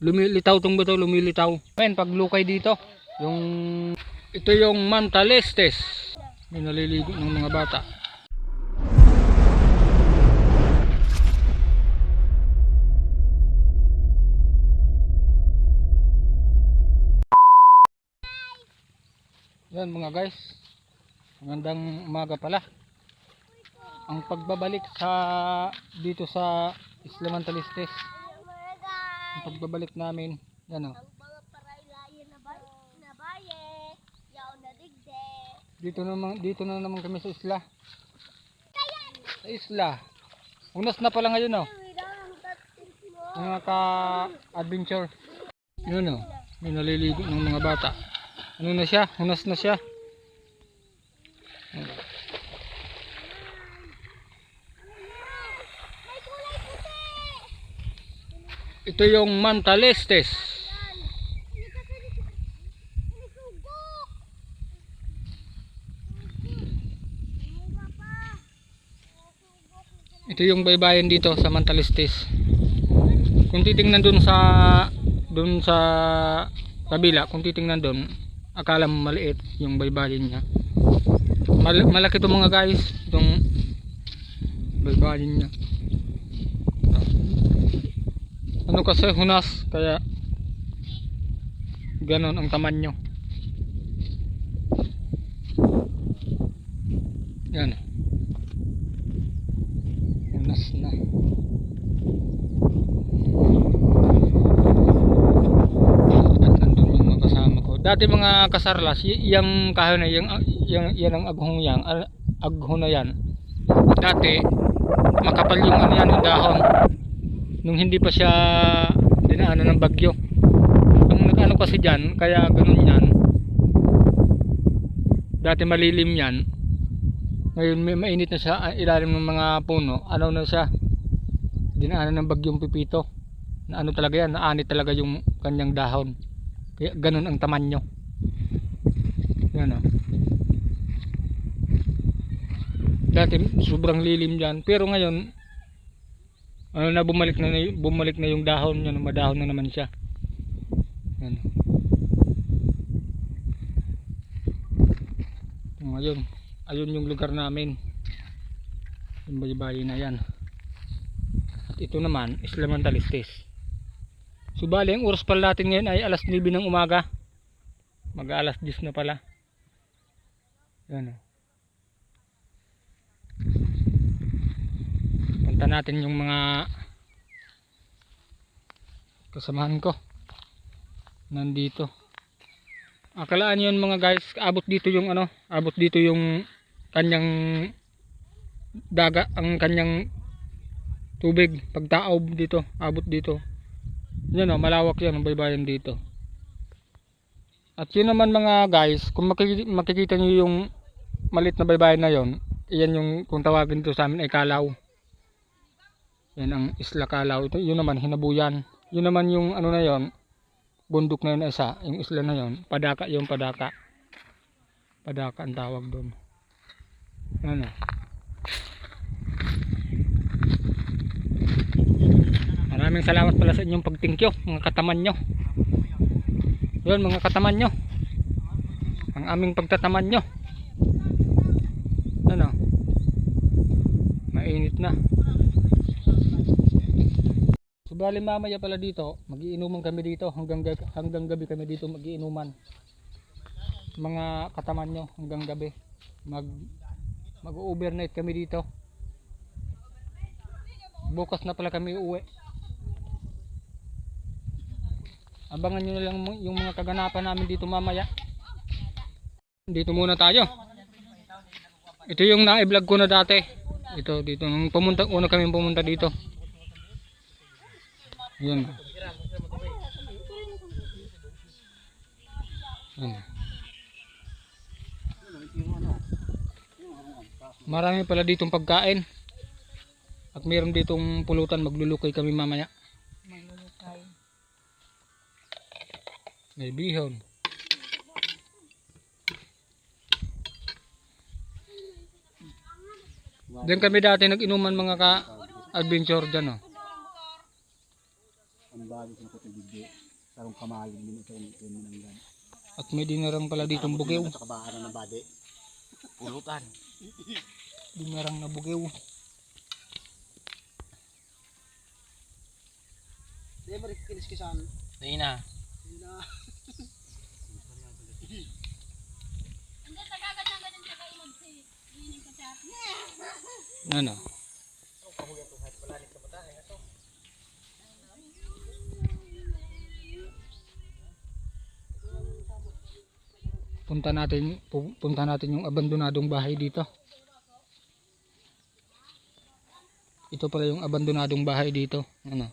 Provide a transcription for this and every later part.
lumilitaw tong bato, lumilitaw. Ayan, paglukay dito, ito yung Mantalestes. May naliligo ng mga bata. Yan mga guys, magandang umaga pala. Ang pagbabalik dito sa Isla Mantalestes, ang pagbabalik namin, yan o. Dito na naman kami sa isla. Sa isla. Unas na pala ngayon o. Mga ka-adventure. Yan o, may naliligo ng mga bata. Ano na siya? Hunas na siya. Ito yung Mantalestes. Ito yung baybayin dito sa Mantalestes. Kung titingnan dun sa kabila, kung titingnan dun, akala mo maliit yung baybayin niya. Malaki to mga guys, itong baybayin niya. Ano kasi hunas, kaya ganon ang tamanyo. Yan, hunas na. Dati mga kasarlas, yung kahoy na yan ang aghong na yan. Dati makapal yung ano yan, yung dahon. Nung hindi pa siya dinaanan ng bagyo. Ang nag-ano kasi diyan, kaya ganoon yan. Dati malilim yan. Ngayon mainit na siya ilalim ng mga puno. Ano na siya? Dinaanan ng bagyong Pipito. Na ano talaga yan, naanit talaga yung kanyang dahon. Kaya ganun ang tamanyo. Yan o. Dati sobrang lilim dyan. Pero ngayon, ano na, bumalik na yung dahon. Yan, madahon na naman siya. Yan. Ngayon, ayun yung lugar namin. Yung baybayin na yan. At ito naman, Isla Mantalestes. So bali, ang oras pala natin ngayon ay alas 9 ng umaga. Mag-alas 10 na pala. Yan o. Punta natin yung mga kasamahan ko. Nandito. Akalaan yun mga guys, abot dito yung ano, abot dito yung kanyang ang kanyang tubig. Pagtaob dito, abot dito. Yan o, malawak yan ang baybayin dito. At yun naman mga guys, kung makikita nyo yung maliit na baybayin na yon, iyan yung kung tawagin dito sa amin ay Kalaw. Yan ang Isla Kalaw. Ito, yun naman Hinabuyan. Yun naman yung ano na yon, bundok na yun isa, yung isla na yon, Padaka yung Padaka. Padaka ang tawag doon. Ano? Maraming salamat pala sa inyong pagtingkyo, mga kataman nyo. Yun mga kataman nyo, ang aming pagtataman nyo. Ano, mainit na. Subali mamaya pala dito, magiinuman kami dito hanggang gabi kami dito magiinuman. Mga kataman nyo, hanggang gabi mag-overnight kami dito. Bukas na pala kami uuwi. Abangan nyo na lang yung mga kaganapan namin dito mamaya. Dito muna tayo. Ito yung na-vlog ko na dati. Ito dito nung una kami pumunta dito. Yan. Yan. Marami pala ditong pagkain. At mayroon ditong pulutan, maglulukay kami mamaya. May bihon. Diyan kami dati nag-inuman mga ka-adventure dyan. Oh. balik na ko tubig sarong kamalig din ito yung minanggan. At may dinarang pala ditong bugew. Sa kabaharan ng bade. Pulutan. Dinarang na bugew. Di ba kinis-kisan? Ayun na. Ano? Punta natin yung abandonadong bahay dito. Ito pala yung abandonadong bahay dito. Ano?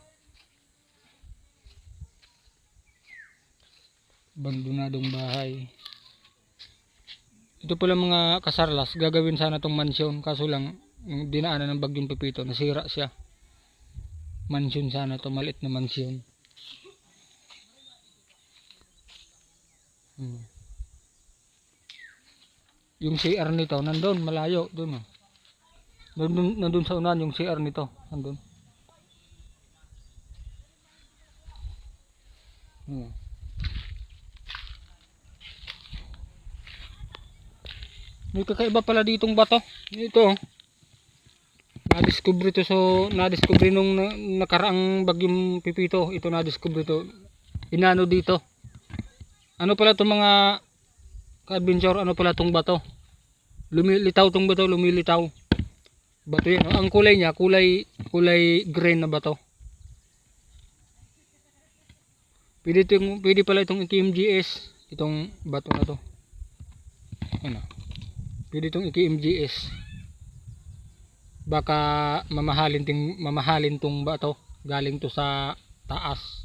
Abandonadong bahay. Ito pala mga kasarlas, gagawin sana tong mansyon, kaso lang yung dinaanan ng bagyong Pepito, nasira siya. Mansyon sana to, maliit na mansyon. Yung CR nito nandun malayo doon. Nandun sa unahan yung CR nito, nandun. May kakaiba pala ditong bato. Ito. Na-discover ito, so na-discover nung nakaraang bagyong Pepito. Ito na-discover ito. Inano dito. Ano pala itong mga ka-adventure, ano pala itong bato? Lumilitaw itong bato, lumilitaw. Bato yan. Ang kulay niya, kulay green na bato. Pwede pala itong KMGS, itong bato na to. Ano? Pwede itong iki-MGS. Baka mamahalin tong bato. Galing to sa taas.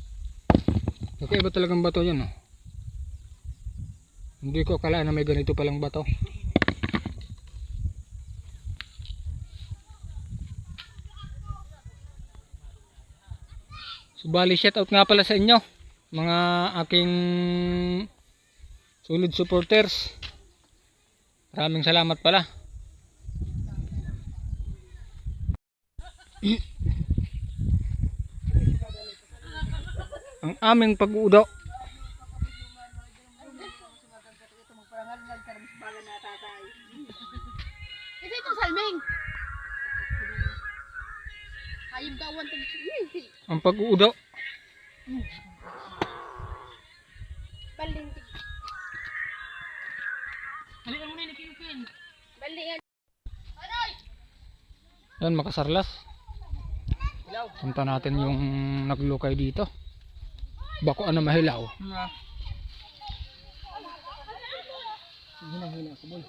Okay ba talagang bato yan? Oh? Hindi ko akala na may ganito palang bato. Subali, shout out nga pala sa inyo, mga aking solid supporters. Maraming salamat pala. Ang aming pag-uudo. Ito itong salming. Hayib gawan tag. Ang pag-uudo. Baling. Balikan mo na ni Kingpin. Balingan. Yan, makasarlas. Punta natin yung naglukay dito. Bako na mahilaw. Hinang-hina ko boy.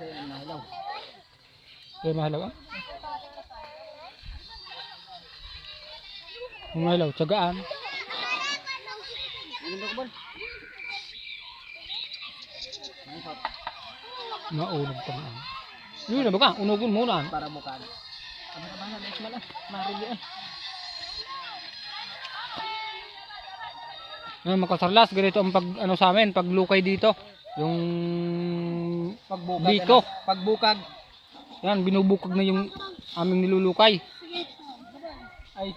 Mahilaw. Kaya mahilaw ah? Mahilaw, tsagaan. Ano ba ko boy? Maunog pa na. Yun na ba ka? Unugun muna. Para bukan. Ano ba na next mala? Marili eh. Yan, makasarlas, ganito ang pag ano sa amin, paglukay dito. Yung Pagbukag. biko. Pagbukag. Yan, binubukag na yung aming nilulukay. Ay.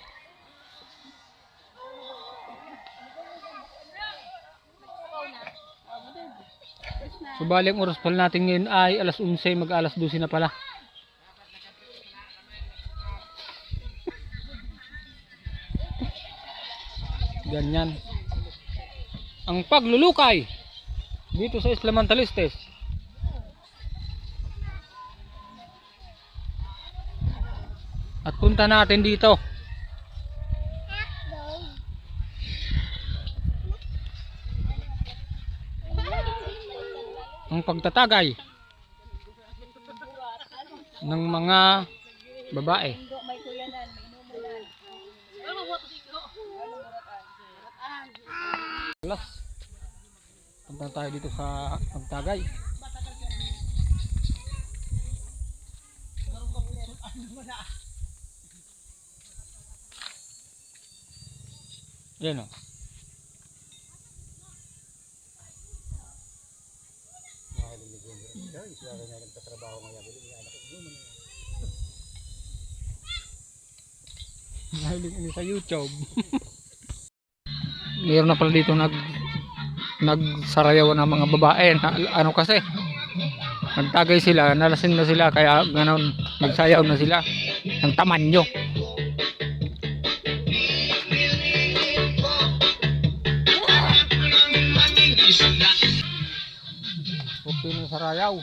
So bali ang oras pala natin ngayon ay alas 11, mag alas 12 na pala. Ganyan ang paglulukay dito sa Isla Mantalistes. At punta natin dito ang pagtatagay ng mga babae. Punta tayo dito sa pagtagay. Yan o. Mahilig ini sa YouTube. Meron na pala dito nagsarayawan ng mga babae na, ano kasi nagtagay sila, nalasing na sila kaya ganon nagsayaw na sila ng tamanyo. Okay na sarayaw.